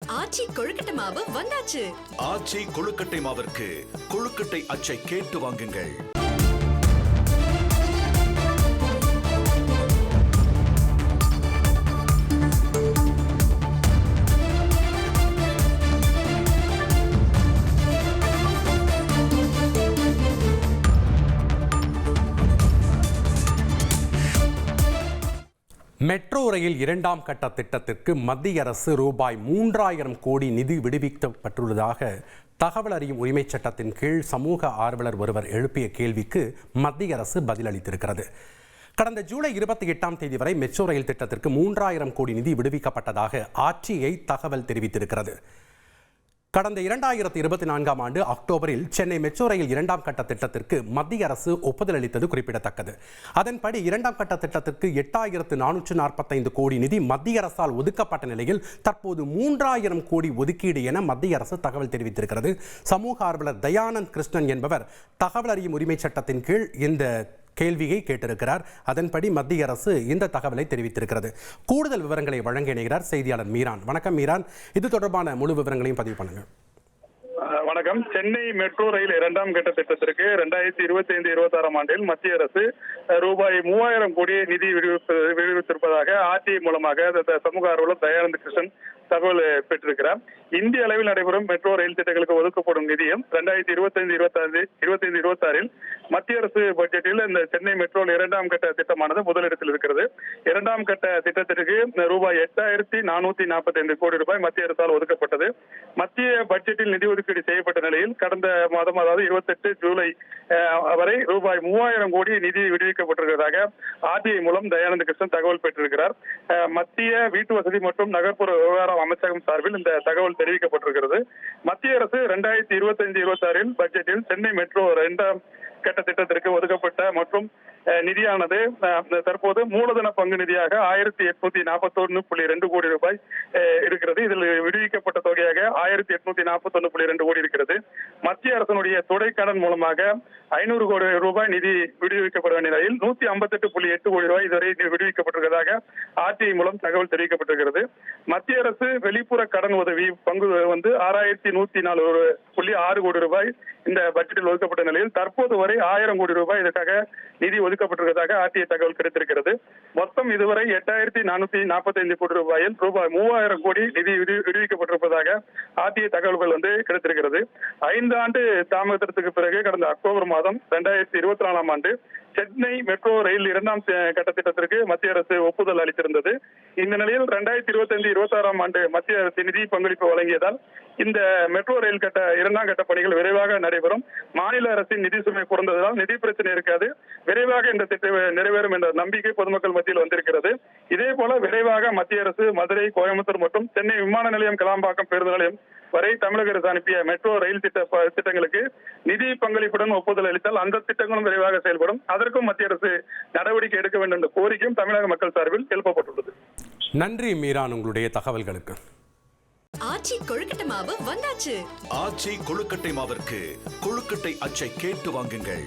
ஆச்சி கொழுக்கட்டை மாவு வந்தாச்சு. ஆச்சி கொழுக்கட்டை மாவிற்கு கொழுக்கட்டை அச்சை கேட்டு வாங்குங்கள். மெட்ரோ ரயில் இரண்டாம் கட்ட திட்டத்திற்கு மத்திய அரசு ரூபாய் 3000 கோடி நிதி விடுவிக்கப்பட்டுள்ளதாக தகவல் அறியும் உரிமைச் சட்டத்தின் கீழ் சமூக ஆர்வலர் ஒருவர் எழுப்பிய கேள்விக்கு மத்திய அரசு பதிலளித்திருக்கிறது. கடந்த ஜூலை 28ஆம் தேதி வரை மெட்ரோ ரயில் திட்டத்திற்கு 3000 கோடி நிதி விடுவிக்கப்பட்டதாக ஆர்டிஐ தகவல் தெரிவித்திருக்கிறது. கடந்த 2024ஆம் ஆண்டு அக்டோபரில் சென்னை மெட்ரோ ரயில் இரண்டாம் கட்ட திட்டத்திற்கு மத்திய அரசு ஒப்புதல் அளித்தது குறிப்பிடத்தக்கது. அதன்படி இரண்டாம் கட்ட திட்டத்திற்கு 8445 கோடி நிதி மத்திய அரசால் ஒதுக்கப்பட்ட நிலையில் தற்போது 3000 கோடி ஒதுக்கீடு என மத்திய அரசு தகவல் தெரிவித்திருக்கிறது. சமூக ஆர்வலர் தயானந்த் கிருஷ்ணன் என்பவர் தகவல் அறியும் உரிமை சட்டத்தின் கீழ் இந்த கேள்வியை கேட்டிருக்கிறார். அதன்படி மத்திய அரசு இந்த தகவலை தெரிவித்திருக்கிறது. கூடுதல் விவரங்களை வழங்க இணைகிறார் செய்தியாளர் மீரான். வணக்கம் மீரான், இது தொடர்பான முழு விவரங்களையும் பதிவு பண்ணுங்க. வணக்கம். சென்னை மெட்ரோ ரயில் இரண்டாம் கட்ட திட்டத்திற்கு 2025-26ஆம் ஆண்டில் மத்திய அரசு ரூபாய் 3000 கோடி நிதி விடுவித்திருப்பதாக ஆர்டிஐ மூலமாக சமூக ஆர்வலர் தயானந்த் கிருஷ்ணன் தகவல் பெற்றிருக்கிறார். இந்திய அளவில் நடைபெறும் மெட்ரோ ரயில் திட்டங்களுக்கு ஒதுக்கப்படும் நிதியம் 2025-26இல் மத்திய அரசு பட்ஜெட்டில் இந்த சென்னை மெட்ரோ இரண்டாம் கட்ட திட்டமானது முதலிடத்தில் இருக்கிறது. இரண்டாம் கட்ட திட்டத்திற்கு ரூபாய் 8445 கோடி ரூபாய் மத்திய அரசால் ஒதுக்கப்பட்டது. மத்திய பட்ஜெட்டில் நிதி ஒதுக்கீடு செய்யப்பட்ட நிலையில் கடந்த மாதம், அதாவது 28 ஜூலை வரை ரூபாய் 3000 கோடி நிதி விடுவிக்கப்பட்டிருக்கிறதாக ஆர்டிஐ மூலம் தயானந்த் கிருஷ்ணன் தகவல் பெற்றிருக்கிறார். மத்திய வீட்டு வசதி மற்றும் நகர்ப்புற விவகார அமைச்சகம் சார்பில் இந்த தகவல் தெரிவிக்கப்பட்டிருக்கிறது. மத்திய அரசு 2025-26இல் பட்ஜெட்டில் சென்னை மெட்ரோ இரண்டாம் கட்ட திட்டத்திற்கு ஒதுக்கப்பட்ட மற்றும் நிதியானது தற்போது மூலதன பங்கு நிதியாக 1841.2 கோடி ரூபாய் இருக்கிறது. இதில் விடுவிக்கப்பட்ட தொகையாக 1841.2 கோடி இருக்கிறது. மத்திய அரசினுடைய துணை கடன் மூலமாக 500 கோடி ரூபாய் நிதி விடுவிக்கப்பட வேண்டிய நிலையில் 158.8 கோடி ரூபாய் இதுவரை விடுவிக்கப்பட்டிருக்கிறதாக ஆர்டிஐ மூலம் தகவல் தெரிவிக்கப்பட்டிருக்கிறது. மத்திய அரசு வெளிப்புற கடன் உதவி பங்கு 6104.6 கோடி ரூபாய் இந்த பட்ஜெட்டில் ஒதுக்கப்பட்ட நிலையில் தற்போது வரை 1000 கோடி ரூபாய் இதற்காக நிதி ஒதுக்கப்பட்டிருப்பதாக ஆர்டிஐ தகவல் கிடைத்திருக்கிறது. மொத்தம் இதுவரை 8445 கோடி ரூபாயில் ரூபாய் 3000 கோடி நிதி விடுவிக்கப்பட்டிருப்பதாக ஆர்டிஐ தகவல்கள் கிடைத்திருக்கிறது. 5 ஆண்டு தாமதத்திற்கு பிறகு கடந்த அக்டோபர் மாதம் 2024ஆம் ஆண்டு சென்னை மெட்ரோ ரயில் இரண்டாம் கட்ட திட்டத்திற்கு மத்திய அரசு ஒப்புதல் அளித்திருந்தது. இந்த நிலையில் 2025-26ஆம் ஆண்டு மத்திய அரசு நிதி பங்களிப்பு வழங்கியதால் இந்த மெட்ரோ ரயில் கட்ட இரண்டாம் கட்ட பணிகள் விரைவாக நடைபெறும். மாநில அரசின் நிதி சுமை குறைந்ததால் நிதி பிரச்சனை இருக்காது, விரைவாக இந்த திட்டம் நிறைவேறும் என்ற நம்பிக்கை பொதுமக்கள் மத்தியில் வந்திருக்கிறது. இதே போல விரைவாக மத்திய அரசு மதுரை, கோயம்புத்தூர் மற்றும் சென்னை விமான நிலையம், கிளாம்பாக்கம் பேருந்து நிலையம் வரை தமிழக அரசு அனுப்பிய மெட்ரோ ரயில் திட்டங்களுக்கு நிதி பங்களிப்புடன் ஒப்புதல் அளித்தால் அந்த திட்டங்களும் விரைவாக செயல்படும். அதற்கும் மத்திய அரசு நடவடிக்கை எடுக்க வேண்டும் என்ற கோரிக்கையும் தமிழக மக்கள் சார்பில் எழுப்பப்பட்டுள்ளது. நன்றி மீரான், உங்களுடைய தகவல்களுக்கு. ஆச்சி கொழுக்கட்டை மாவு வந்தாச்சு. ஆச்சி கொழுக்கட்டை மாவிற்கு கொழுக்கட்டை அச்சை கேட்டு வாங்குங்கள்.